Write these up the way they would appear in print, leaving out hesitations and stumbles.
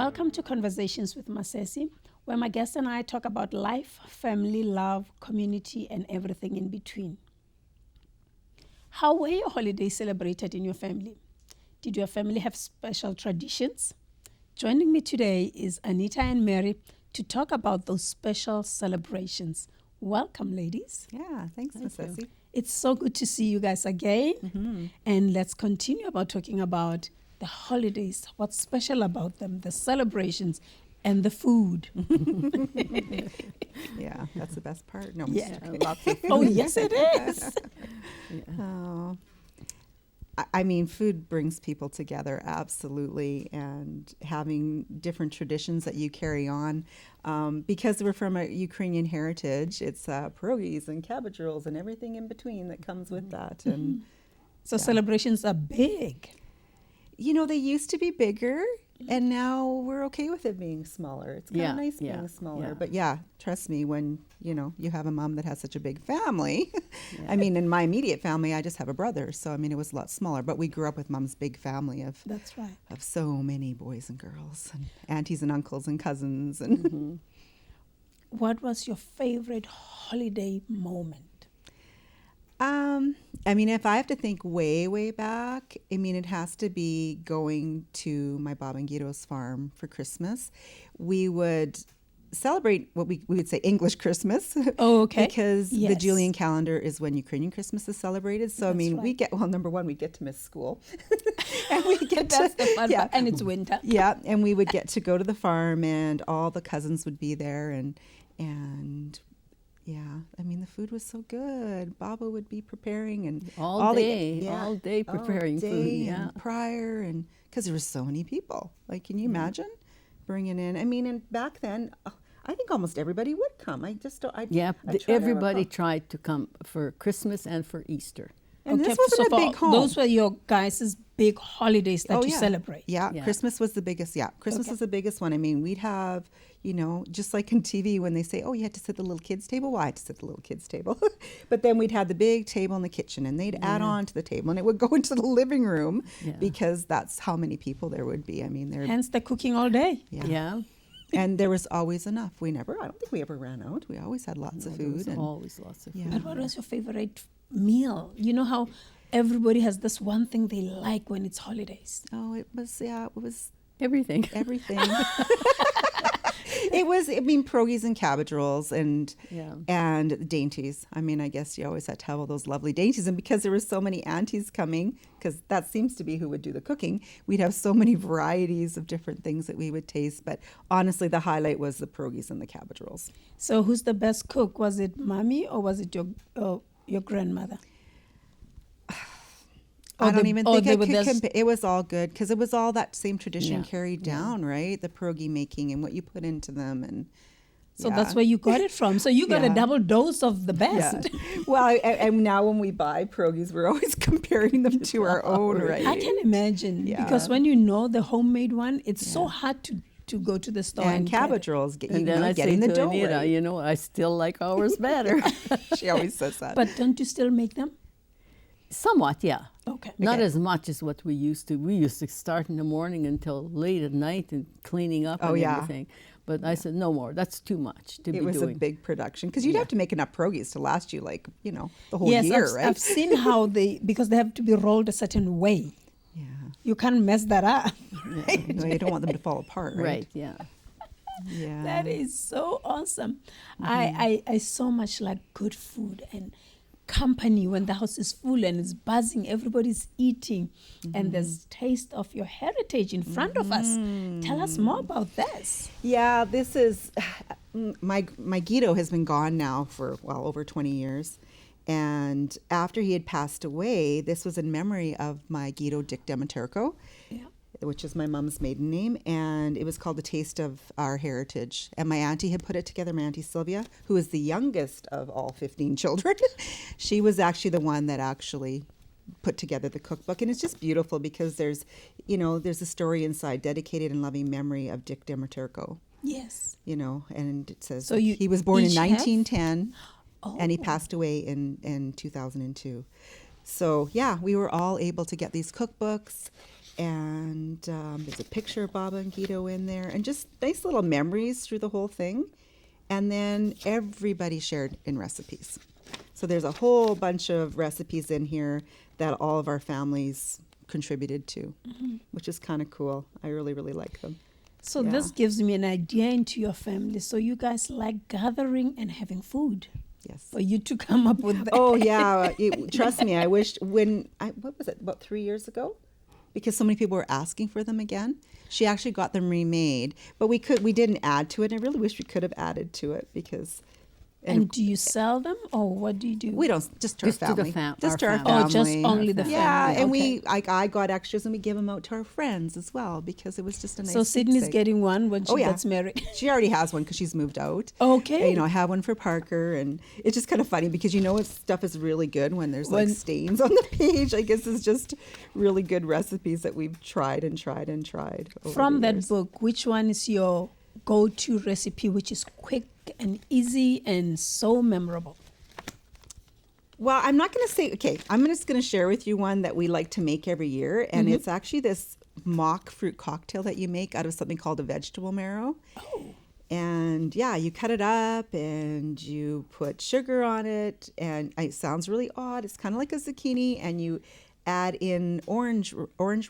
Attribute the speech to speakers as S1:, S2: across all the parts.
S1: Welcome to Conversations with Masesi, where my guest and I talk about life, family, love, community, and everything in between. How were your holidays celebrated in your family? Did your family have special traditions? Joining me today is Anita and Mary to talk about those special celebrations. Welcome, ladies.
S2: Yeah, thanks, Masesi.
S1: It's so good to see you guys again. And let's continue about talking about the holidays, what's special about them, the celebrations, and the food.
S2: Yeah, that's the best part. No,
S1: Yeah.
S2: lots of food.
S1: Oh, yes, it is.
S2: Oh. I mean, food brings people together, absolutely, and having different traditions that you carry on. Because we're from a Ukrainian heritage, it's pierogies and cabbage rolls and everything in between that comes with that. And
S1: So celebrations are big.
S2: you know, they used to be bigger, and now we're okay with it being smaller. It's kind of nice being smaller.
S3: yeah.
S2: But yeah, trust me, when, you know, you have a mom that has such a big family. I mean, in my immediate family, I just have a brother. So, I mean, it was a lot smaller. But we grew up with mom's big family of
S1: That's right.
S2: so many boys and girls and aunties and uncles and cousins. And
S1: What was your favorite holiday moment?
S2: I mean, if I have to think way back, I mean, it has to be going to my Bob and Guido's farm for Christmas. We would celebrate what we would say English Christmas.
S1: Oh, okay.
S2: Because the
S1: Yes.
S2: Julian calendar is when Ukrainian Christmas is celebrated. So, I
S1: That's
S2: mean, we
S1: right.
S2: get, well, number one, we get to miss school. And we get
S1: That's the fun
S2: yeah.
S1: part. And it's winter.
S2: Yeah, and we would get to go to the farm, and all the cousins would be there, and yeah, I mean, the food was so good. Baba would be preparing, and
S3: All day preparing
S2: all
S3: food,
S2: day
S3: yeah.
S2: and prior, and because there were so many people. Like, can you imagine bringing in? I mean, and back then, I think almost everybody would come. I just don't. I try to
S3: Everybody
S2: recall.
S3: tried to come for Christmas and for Easter.
S2: And this
S1: so
S2: wasn't a big home.
S1: those were your guys' big holidays that you
S2: yeah.
S1: celebrate.
S2: Yeah,
S3: Yeah.
S2: Christmas was the biggest. Yeah, Christmas
S1: Okay.
S2: was the biggest one. I mean, we'd have, you know, just like on TV when they say, oh, you had to sit at the little kids' table. Well, I had to sit at the little kids' table. But then we'd have the big table in the kitchen, and they'd add on to the table, and it would go into the living room
S3: Yeah.
S2: because that's how many people there would be. I mean, there.
S1: Hence the cooking all day.
S2: Yeah. And there was always enough. I don't think we ever ran out. We always had lots of
S3: There
S2: food.
S3: was
S2: And
S3: always lots of food.
S2: Yeah.
S1: But what was your favorite meal? You know how everybody has this one thing they like when it's holidays.
S2: it was
S3: Everything.
S2: everything. It was, I mean, pierogies and cabbage rolls and dainties. I mean, I guess you always had to have all those lovely dainties. And because there were so many aunties coming, because that seems to be who would do the cooking, we'd have so many varieties of different things that we would taste. But honestly, the highlight was the pierogies and the cabbage rolls.
S1: So who's the best cook? Was it mommy or was it your grandmother?
S2: I don't even think I could
S1: this-
S2: compare. It was all good because it was all that same tradition
S3: Yeah.
S2: carried down, right? The pierogi making and what you put into them. And
S1: So that's where you got it from. So you got a
S2: Yeah.
S1: double dose of the
S2: yeah.
S1: best.
S2: Well, and now when we buy pierogies, we're always comparing them to our own, right?
S1: I can imagine
S2: Yeah.
S1: because when you know the homemade one, it's so hard to go to the store
S2: And
S1: and get
S2: cabbage
S1: it.
S2: rolls,
S3: And then I say
S2: getting the
S3: to
S2: dough
S3: Anita,
S2: right.
S3: you know, I still like ours better.
S2: She always says that.
S1: But don't you still make them?
S3: Somewhat, yeah.
S1: Okay.
S3: Not
S2: Okay.
S3: as much as what we used to. We used to start in the morning until late at night and cleaning up
S2: Oh,
S3: and
S2: yeah.
S3: everything. But I said, no more. That's too much to be
S2: It was
S3: doing.
S2: a big production because you'd
S3: Yeah.
S2: have to make enough pierogies to last you like, you know, the whole
S1: Yes,
S2: year,
S1: I've,
S2: right?
S1: I've seen how because they have to be rolled a certain way.
S2: Yeah.
S1: You can't mess that up.
S2: No, you don't want them to fall apart, right?
S3: Right, yeah.
S2: Yeah.
S1: That is so awesome. I so much like good food and company when the house is full and it's buzzing, everybody's eating, and there's taste of your heritage in front of us. Tell us more about this.
S2: Yeah, this is my Guido has been gone now for over 20 years, and after he had passed away, this was in memory of my Guido Dick Demeterco, which is my mom's maiden name, and it was called The Taste of Our Heritage. And my auntie had put it together, my auntie Sylvia, who is the youngest of all 15 children. She was actually the one that actually put together the cookbook, and it's just beautiful because there's a story inside, dedicated and loving memory of Dick Demeterco.
S1: Yes.
S2: And it says
S1: So
S2: he was born in
S1: each have?
S2: 1910 and he
S1: Oh.
S2: passed away in 2002. So yeah, we were all able to get these cookbooks, And there's a picture of Baba and Guido in there, and just nice little memories through the whole thing. And then everybody shared in recipes. So there's a whole bunch of recipes in here that all of our families contributed to, which is kind of cool. I really, really like them.
S1: So
S2: Yeah.
S1: this gives me an idea into your family. So you guys like gathering and having food.
S2: Yes.
S1: For you to come up with that.
S2: Oh, yeah. Trust me, I wished what was it, about 3 years ago? Because so many people were asking for them again. She actually got them remade, but we didn't add to it. I really wish we could have added to it because.
S1: And do you sell them, or what do you do?
S2: We don't, just to our
S3: Just to the
S2: family.
S3: fam-
S2: Just to
S3: our
S2: our
S3: family.
S2: family.
S1: Oh, just only the family.
S2: Yeah, and
S1: okay.
S2: I got extras and we give them out to our friends as well because it was just a nice
S1: So Sydney's
S2: keepsake.
S1: getting one when she
S2: Oh, yeah.
S1: gets married.
S2: She already has one because she's moved out.
S1: Okay.
S2: And, I have one for Parker, and it's just kind of funny because stuff is really good when there's like
S1: When-
S2: stains on the page. I guess it's just really good recipes that we've tried and tried and tried. Over
S1: From
S2: the
S1: that
S2: years.
S1: book, which one is your go-to recipe, which is quick and easy and so memorable?
S2: Well, I'm not going to say, okay, I'm just going to share with you one that we like to make every year. And it's actually this mock fruit cocktail that you make out of something called a vegetable marrow.
S1: Oh.
S2: And yeah, you cut it up and you put sugar on it. And it sounds really odd. It's kind of like a zucchini. And you add in orange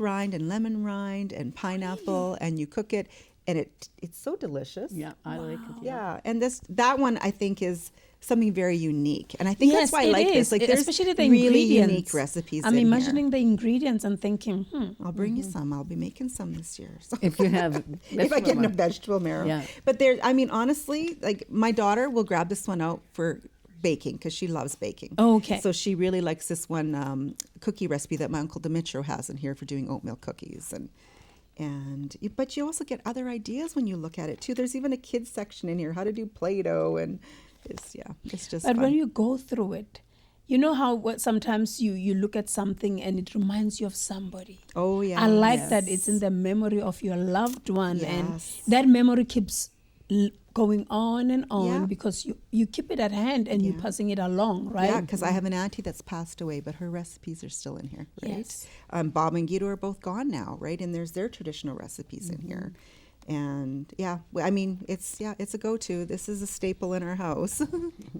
S2: rind and lemon rind and pineapple. And you cook it. And it's so delicious.
S3: Yeah, I like it.
S2: Yeah, and that one I think is something very unique, and I think
S1: Yes,
S2: that's why I
S1: it
S2: like this.
S1: is,
S2: Like, there's
S1: especially the
S2: really
S1: ingredients.
S2: unique recipes.
S1: I'm
S2: in
S1: imagining
S2: here.
S1: the ingredients and thinking,
S2: I'll bring you some. I'll be making some this year. So.
S3: If you have,
S2: If I get in a
S3: vegetable
S2: vegetable marrow.
S3: Yeah.
S2: But honestly, like my daughter will grab this one out for baking because she loves baking.
S1: Okay.
S2: So she really likes this one cookie recipe that my Uncle Dimitro has in here for doing oatmeal cookies. But you also get other ideas when you look at it too. There's even a kids section in here, how to do Play-Doh, and it's just
S1: but
S2: fun.
S1: when you go through it, you know how sometimes you look at something and it reminds you of somebody.
S2: Oh yeah.
S1: I like
S2: Yes.
S1: that it's in the memory of your loved one, and
S2: Yes.
S1: that memory keeps going on and on
S2: Yeah.
S1: because you keep it at hand and you're
S2: Yeah.
S1: passing it along, right?
S2: Yeah, because I have an auntie that's passed away, but her recipes are still in here, right?
S1: Yes.
S2: Bob and Guido are both gone now, right? And there's their traditional recipes in here. And it's a go-to. This is a staple in our house.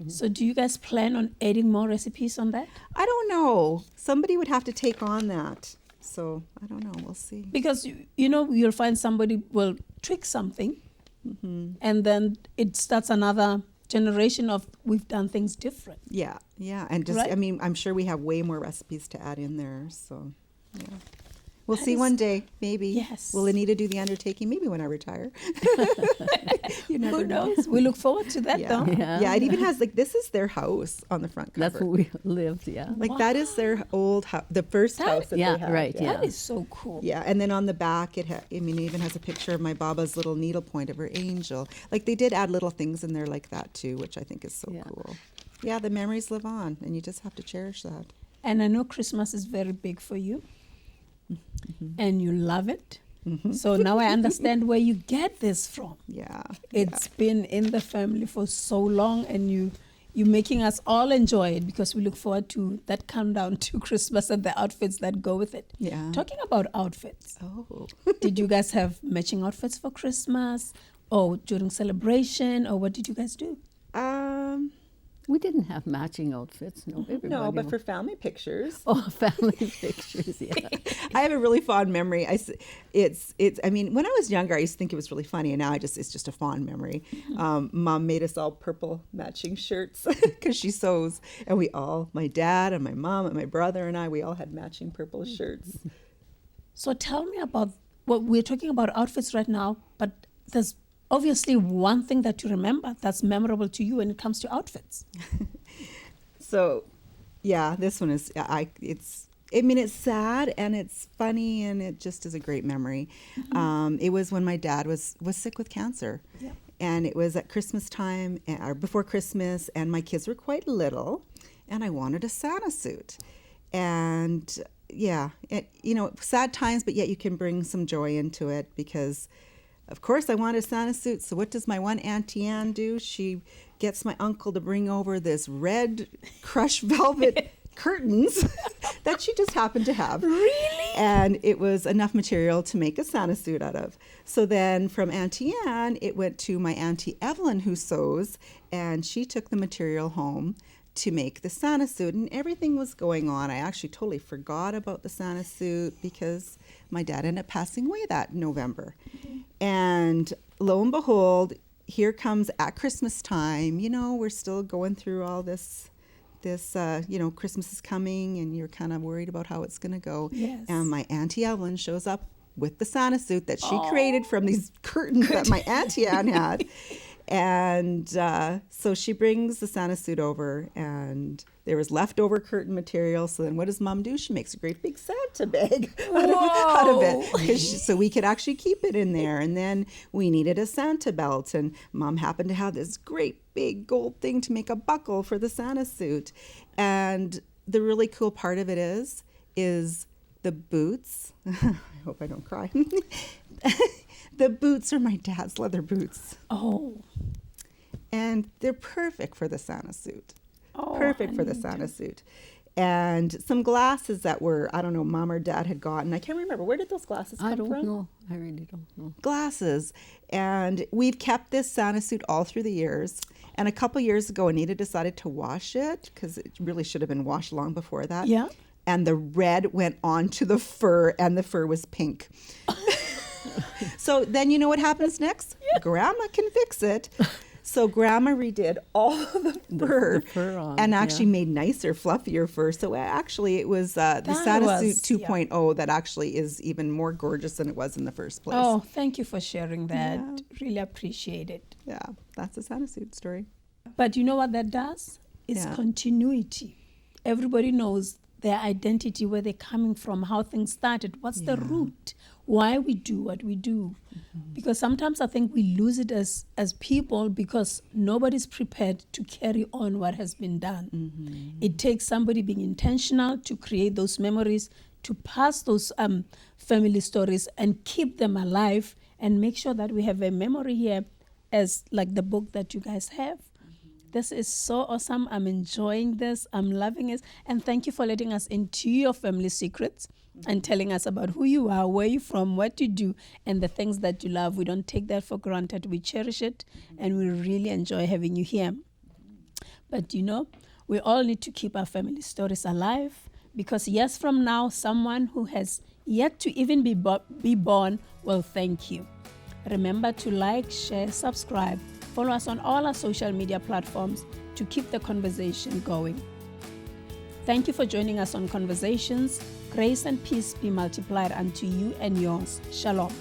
S1: So do you guys plan on adding more recipes on that?
S2: I don't know. Somebody would have to take on that. So I don't know. We'll see.
S1: Because you'll find somebody will tweak something, and then it starts another generation of we've done things different.
S2: Yeah, yeah. And just,
S1: Right?
S2: I'm sure we have way more recipes to add in there. So, yeah. We'll
S1: That
S2: see
S1: is-
S2: one day, maybe.
S1: Yes.
S2: Will Anita do the undertaking? Maybe when I retire. You never
S1: Who
S2: know.
S1: knows? We look forward to that,
S2: Yeah.
S1: though.
S3: Yeah.
S2: Yeah, it even has, this is their house on the front cover.
S3: That's where we lived, yeah.
S2: That is their old house, the first
S1: That-
S2: house that
S3: Yeah,
S2: they had.
S3: right, yeah.
S1: That is so cool.
S2: Yeah, and then on the back, it even has a picture of my Baba's little needlepoint of her angel. They did add little things in there like that too, which I think is so
S3: Yeah.
S2: cool. Yeah, the memories live on, and you just have to cherish that.
S1: And I know Christmas is very big for you, and you love it. So now I understand where you get this from.
S2: Yeah,
S1: It's been in the family for so long, and you're making us all enjoy it because we look forward to that countdown to Christmas and the outfits that go with it.
S2: Yeah.
S1: Talking about outfits,
S2: Oh,
S1: did you guys have matching outfits for Christmas or during celebration, or what did you guys do?
S3: We didn't have matching outfits, no. Everybody
S2: no, but
S3: wa-
S2: for family pictures,
S3: Oh, family pictures, yeah.
S2: I have a really fond memory. When I was younger, I used to think it was really funny, and now it's just a fond memory. Mom made us all purple matching shirts because she sews, and my dad and my mom and my brother and we all had matching purple shirts.
S1: So tell me about what we're talking about outfits right now, but there's obviously one thing that you remember that's memorable to you when it comes to outfits.
S2: So, yeah, this one is it's sad and it's funny and it just is a great memory. It was when my dad was sick with cancer.
S1: Yeah.
S2: And it was at Christmas time or before Christmas, and my kids were quite little, and I wanted a Santa suit. And yeah, sad times, but yet you can bring some joy into it because of course I wanted a Santa suit. So what does my one Auntie Anne do? She gets my uncle to bring over this red crushed velvet curtains that she just happened to have.
S1: Really?
S2: And it was enough material to make a Santa suit out of. So then from Auntie Anne, it went to my Auntie Evelyn, who sews, and she took the material home to make the Santa suit, and everything was going on. I actually totally forgot about the Santa suit because my dad ended up passing away that November. And lo and behold, here comes at Christmas time, we're still going through all this, Christmas is coming and you're kind of worried about how it's going to go.
S1: Yes.
S2: And my Auntie Evelyn shows up with the Santa suit that she created from these curtains that my Auntie Anne had. And so she brings the Santa suit over, and there was leftover curtain material. So then what does Mom do? She makes a great big Santa bag out of it, so we could actually keep it in there. And then we needed a Santa belt, and Mom happened to have this great big gold thing to make a buckle for the Santa suit. And the really cool part of it is the boots. I hope I don't cry. The boots are my dad's leather boots.
S1: Oh.
S2: And they're perfect for the Santa suit.
S1: Oh,
S2: Perfect for the Santa suit. And some glasses that were, I don't know, Mom or Dad had gotten. I can't remember. Where did those glasses come from?
S3: I don't know. I really don't know.
S2: Glasses. And we've kept this Santa suit all through the years. And a couple years ago, Anita decided to wash it because it really should have been washed long before that.
S1: Yeah.
S2: And the red went onto the fur, and the fur was pink. So then you know what happens next? Yeah. Grandma can fix it. So Grandma redid all the fur,
S3: on,
S2: and actually made nicer, fluffier fur. So actually it was the Santa Suit 2.0 that actually is even more gorgeous than it was in the first place.
S1: Oh, thank you for sharing that. Yeah. Really appreciate it.
S2: Yeah, that's the Santa Suit story.
S1: But you know what that does? It's continuity. Everybody knows their identity, where they're coming from, how things started, what's the root, why we do what we do. Because sometimes I think we lose it as people because nobody's prepared to carry on what has been done. It takes somebody being intentional to create those memories, to pass those family stories and keep them alive, and make sure that we have a memory here as like the book that you guys have. This is so awesome. I'm enjoying this. I'm loving it. And thank you for letting us into your family secrets and telling us about who you are, where you're from, what you do, and the things that you love. We don't take that for granted. We cherish it, and we really enjoy having you here. But we all need to keep our family stories alive, because years from now, someone who has yet to even be born will thank you. Remember to like, share, subscribe. Follow us on all our social media platforms to keep the conversation going. Thank you for joining us on Conversations. Grace and peace be multiplied unto you and yours. Shalom.